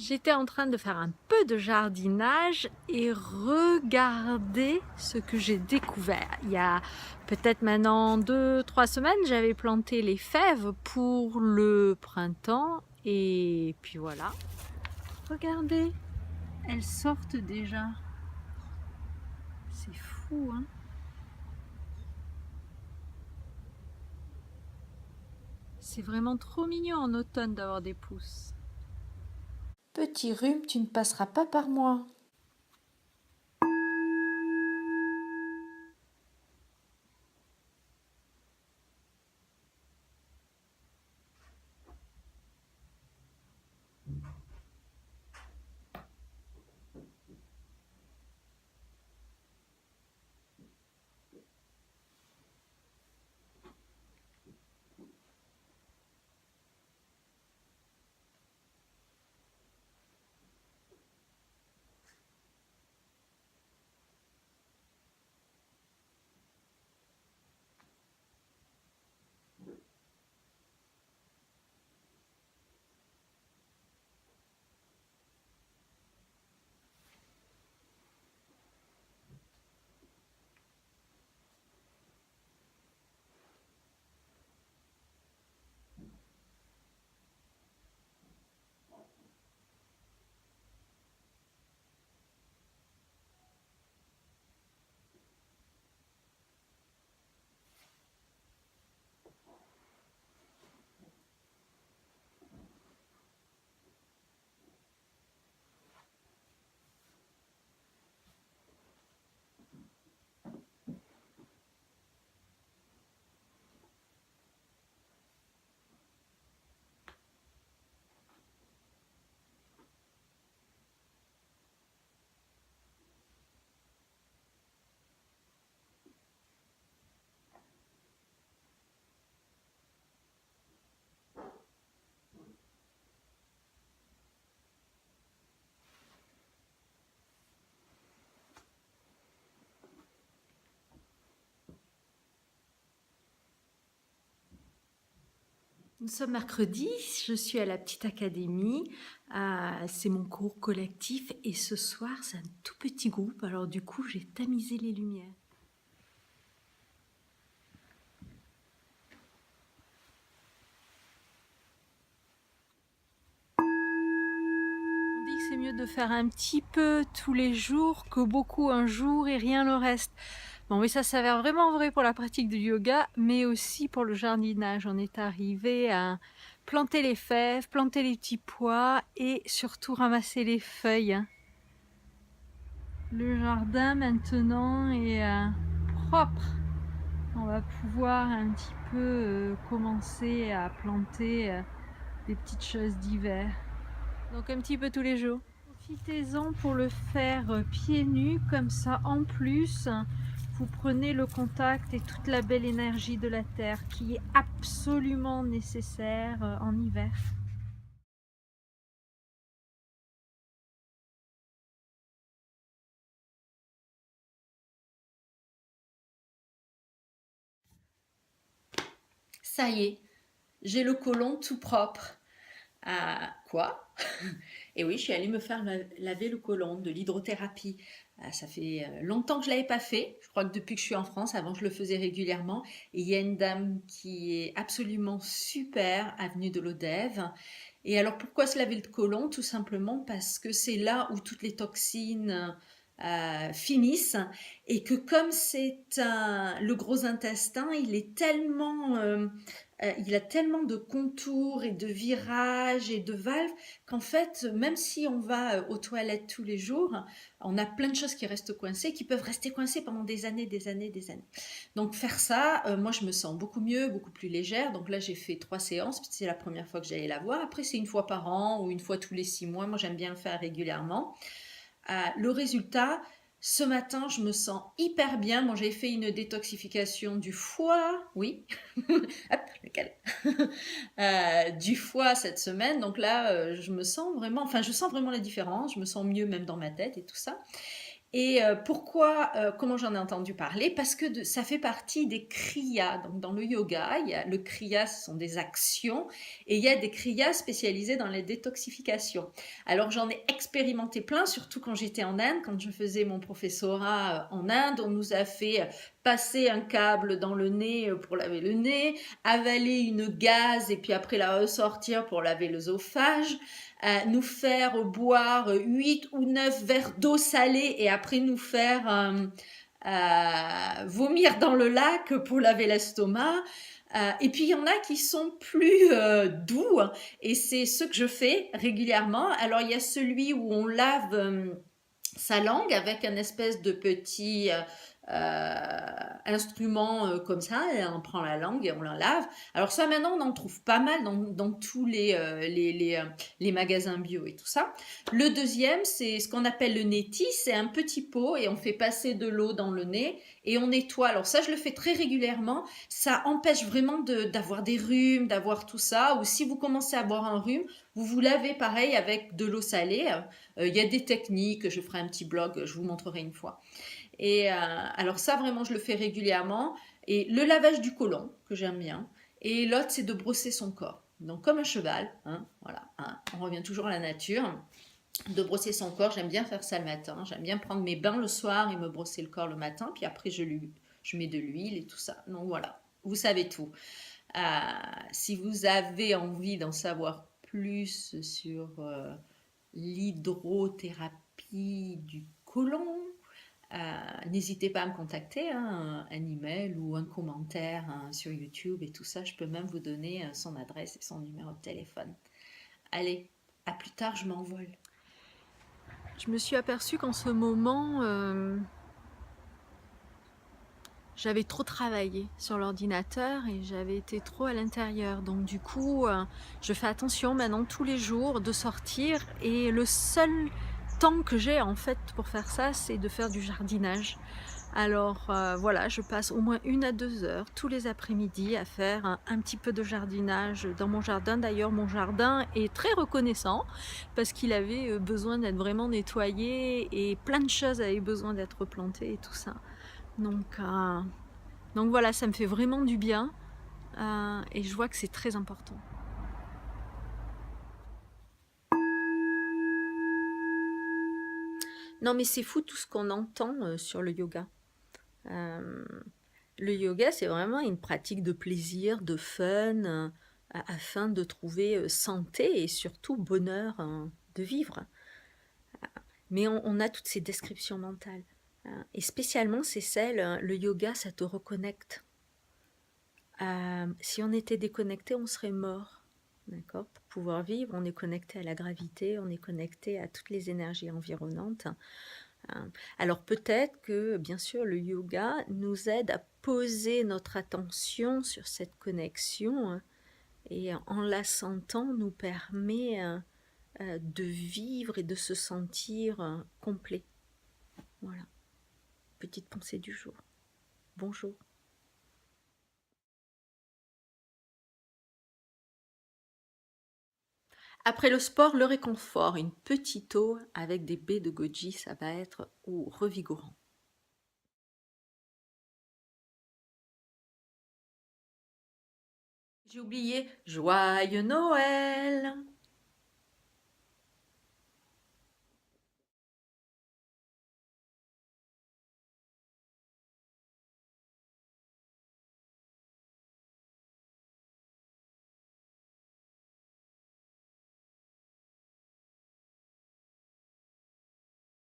J'étais en train de faire un peu de jardinage et regardez ce que j'ai découvert. Il y a peut-être maintenant 2-3 semaines, j'avais planté les fèves pour le printemps et puis voilà. Regardez, elles sortent déjà. C'est fou, hein? C'est vraiment trop mignon en automne d'avoir des pousses. Petit rhume, tu ne passeras pas par moi. Nous sommes mercredi, je suis à la petite académie, c'est mon cours collectif et ce soir c'est un tout petit groupe, alors du coup j'ai tamisé les lumières. On dit que c'est mieux de faire un petit peu tous les jours que beaucoup un jour et rien le reste. Bon oui, ça s'avère vraiment vrai pour la pratique du yoga, mais aussi pour le jardinage. On est arrivé à planter les fèves, planter les petits pois et surtout ramasser les feuilles. Le jardin maintenant est propre. On va pouvoir un petit peu commencer à planter des petites choses d'hiver. Donc un petit peu tous les jours. Profitez-en pour le faire pieds nus, comme ça en plus vous prenez le contact et toute la belle énergie de la terre qui est absolument nécessaire en hiver. Ça y est, j'ai le côlon tout propre. Quoi? Et oui, je suis allée me faire laver le côlon de l'hydrothérapie. Ça fait longtemps que je ne l'avais pas fait. Je crois que depuis que je suis en France, avant je le faisais régulièrement. Et il y a une dame qui est absolument super, avenue de l'Odève. Et alors pourquoi se laver le côlon? Tout simplement parce que c'est là où toutes les toxines finissent et que comme le gros intestin, il a tellement de contours et de virages et de valves qu'en fait, même si on va aux toilettes tous les jours, on a plein de choses qui restent coincées, qui peuvent rester coincées pendant des années, des années, des années. Donc faire ça, moi je me sens beaucoup mieux, beaucoup plus légère. Donc là j'ai fait 3 séances, c'est la première fois que j'allais la voir. Après c'est une fois par an ou une fois tous les 6 mois. Moi j'aime bien le faire régulièrement. Le résultat, ce matin, je me sens hyper bien. Bon, j'ai fait une détoxification du foie, oui, hop, lequel du foie cette semaine. Donc là, je me sens vraiment, enfin, je sens vraiment la différence. Je me sens mieux même dans ma tête et tout ça. Et pourquoi, comment j'en ai entendu parler? Parce que ça fait partie des kriyas. Donc dans le yoga, il y a le kriya, ce sont des actions, et il y a des kriyas spécialisés dans les détoxifications. Alors j'en ai expérimenté plein, surtout quand j'étais en Inde, quand je faisais mon professorat en Inde, on nous a fait passer un câble dans le nez pour laver le nez, avaler une gaze et puis après la ressortir pour laver l'œsophage, nous faire boire 8 ou 9 verres d'eau salée et après nous faire vomir dans le lac pour laver l'estomac. Et puis il y en a qui sont plus doux et c'est ce que je fais régulièrement. Alors il y a celui où on lave sa langue avec un espèce de petit instrument comme ça, et on prend la langue et on la lave. Alors ça maintenant on en trouve pas mal dans tous les magasins bio et tout ça. Le deuxième c'est ce qu'on appelle le neti, c'est un petit pot et on fait passer de l'eau dans le nez et on nettoie. Alors ça je le fais très régulièrement, ça empêche vraiment d'avoir des rhumes, d'avoir tout ça. Ou si vous commencez à avoir un rhume, vous vous lavez pareil avec de l'eau salée. Il y a des techniques, je ferai un petit blog, je vous montrerai une fois. Et alors ça, vraiment, je le fais régulièrement. Et le lavage du côlon, que j'aime bien. Et l'autre, c'est de brosser son corps. Donc comme un cheval, hein, voilà, hein, on revient toujours à la nature. De brosser son corps, j'aime bien faire ça le matin. J'aime bien prendre mes bains le soir et me brosser le corps le matin. Puis après, je mets de l'huile et tout ça. Donc voilà, vous savez tout. Euh, si vous avez envie d'en savoir plus sur l'hydrothérapie du côlon, n'hésitez pas à me contacter, hein, un email ou un commentaire hein, sur YouTube et tout ça. Je peux même vous donner son adresse et son numéro de téléphone. Allez, à plus tard, je m'envole. Je me suis aperçue qu'en ce moment, j'avais trop travaillé sur l'ordinateur et j'avais été trop à l'intérieur. Donc du coup, je fais attention maintenant tous les jours de sortir et le seul temps que j'ai en fait pour faire ça, c'est de faire du jardinage. Alors voilà, je passe au moins 1 à 2 heures tous les après-midi à faire un petit peu de jardinage dans mon jardin. D'ailleurs, mon jardin est très reconnaissant parce qu'il avait besoin d'être vraiment nettoyé et plein de choses avaient besoin d'être plantées et tout ça. Donc voilà, ça me fait vraiment du bien et je vois que c'est très important. Non mais c'est fou tout ce qu'on entend sur le yoga. Le yoga, c'est vraiment une pratique de plaisir, de fun, afin de trouver santé et surtout bonheur de vivre. Mais on a toutes ces descriptions mentales. Et spécialement, c'est celle, le yoga, ça te reconnecte. Si on était déconnecté, on serait mort. D'accord? Pour pouvoir vivre, on est connecté à la gravité, on est connecté à toutes les énergies environnantes. Alors peut-être que, bien sûr, le yoga nous aide à poser notre attention sur cette connexion et en la sentant nous permet de vivre et de se sentir complet. Voilà. Petite pensée du jour. Bonjour. Après le sport, le réconfort, une petite eau avec des baies de goji, ça va être revigorant. J'ai oublié, joyeux Noël!